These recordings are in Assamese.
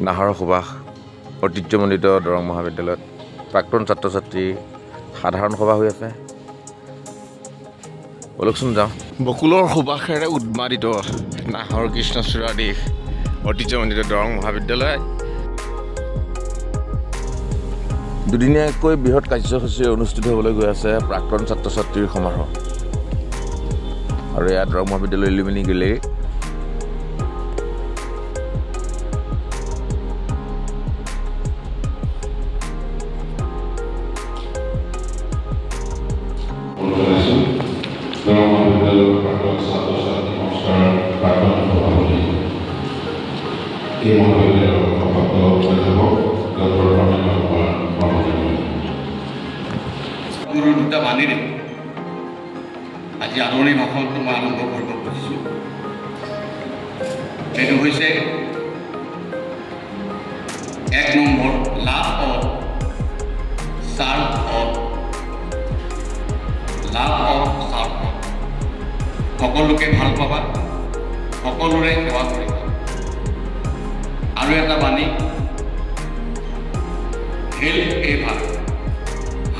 নাহৰ সুবাস ঐতিহ্যমণ্ডিত দৰং মহাবিদ্যালয়ত প্ৰাক্তন ছাত্ৰ ছাত্ৰী সাধাৰণ সভা হৈ আছে। বলকচোন যাওঁ। বকুলৰ সুবাসেৰে উন্মাদিত নাহৰ কৃষ্ণচূড়া দিশ ঐতিহ্যমণ্ডিত দৰং মহাবিদ্যালয় দুদিনীয়াকৈ বৃহৎ কাৰ্যসূচী অনুষ্ঠিত হ'বলৈ গৈ আছে প্ৰাক্তন ছাত্ৰ ছাত্ৰীৰ সমাৰোহ। আৰু এয়া দৰং মহাবিদ্যালয় এলুমিনি গেলেৰী। দৰং মহাবিদ্যালয়ৰ প্ৰাক্তন ছাত্ৰ ছাত্ৰী সংস্থাৰ প্ৰাক্তন সভাপতি এই মহাবিদ্যালয়ৰ সভাপতি অধ্যাপক ডক্টৰ ৰমেন্দ্ৰ কুমাৰ বৰ্মনে দুটা বাণীৰে আজি আদৰণি ভাষণটো মই আৰম্ভ কৰিব খুজিছোঁ। এইটো হৈছে 1 number love of serve of love of serve of সকলোকে ভাল পাবা, সকলোৰে সেৱা কৰিবা। আৰু এটা বাণী হেল্প এ ভাল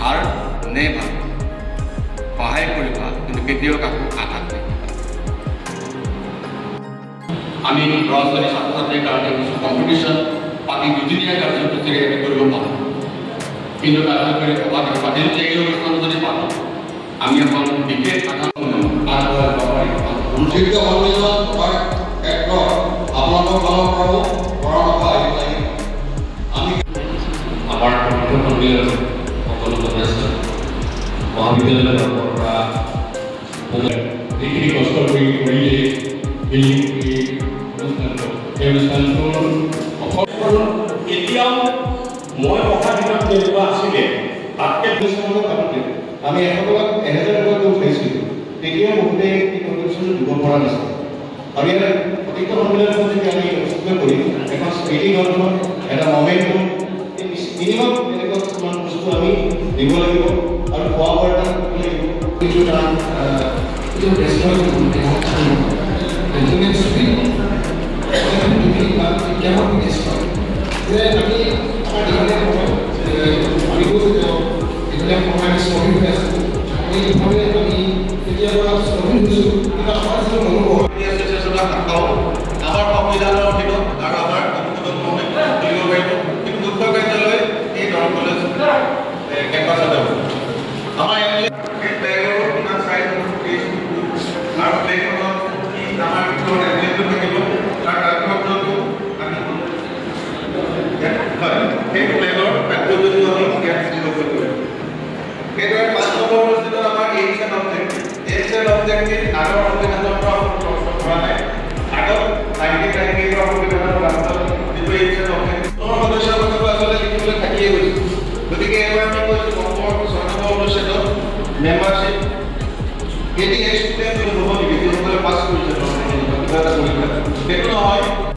হাৰ নে ভাল সহায় কৰিবা কিন্তু কেতিয়াও কাকো আঘাত নকৰিবা। আমি ল'ৰা ছোৱালী ছাত্ৰ ছাত্ৰীৰ কাৰণে কিছু কম্পিটিশ্যন পাতি দুদিনীয়া কাৰ্যসূচীৰে আমি কৰিব পাৰোঁ, কিন্তু তাৰোপৰি স্বাধীনতা এই অনুষ্ঠান যদি পাতোঁ আমি এখন বিশেষ অনুষ্ঠিত সন্মিলন ক্ষেত্ৰত আপোনালোকৰ ফালৰ পৰাও পৰামৰ্শ আহিব লাগিব। আমি আমাৰ সন্মিলন সকলো যথেষ্ট মহাবিদ্যালয়ৰ পৰা যিখিনি কষ্ট কৰি কৰিলে এই অনুষ্ঠানটোৰ এতিয়াও মই পঢ়া দিনত যেনেকুৱা আছিলে তাতকৈ আমি 1000 টকাকৈ উঠাইছিলোঁ, তেতিয়াও বহুতে এই কম্পিটিশ্যনটো দিব পৰা নাছিল। আৰু ইয়াৰ প্ৰতিটো সন্মিলনত যদি আমি অনুষ্ঠিত কৰিম এখন স্মৃতি গ্ৰন্থ এটা মমেণ্টটো মিনিমাম এনেকুৱা কিছুমান বস্তু আমি দিব লাগিব আৰু খোৱা বোৱা এটা দিব লাগিব। আমাৰ সংবিধানৰ অধীনত আৰু আমাৰ দিব পাৰিব, কিন্তু মুখ্য কাৰ্যালয় এই দৰং কলেজ কেম্পাছত যাব। আমাৰ বেগৰ কিমান চাইজ আৰু বেগখনত আমাৰ ৰেজিমেণ্টটো থাকিব, তাৰ কাগজটো আমি হয় সেই বেগৰ কাগজটো আমি ইয়াত দিব পাৰিব। সেইদৰে 5 নম্বৰ বস্তুটো আমাৰ এইচ এণ্ড অবজেক্ট আগৰ সংবিধানৰ পৰা কৰা নাই। আগত 1998 সংবিধানৰ ৰাষ্ট্ৰৰ যিটো এইচ এণ্ড অবজেক্ট সদস্যৰ কথাটো আচলতে লিখিবলৈ থাকিয়ে গৈছে। গতিকে এবাৰ আমি কৈছোঁ 6 নম্বৰ অনুচ্ছেদত মেম্বাৰশ্বিপ এটি ষ্টুডেণ্ট হ'ব নেকি যিসকলে পাছ কৰিছে কিবা এটা পৰীক্ষা, সেইটো নহয়।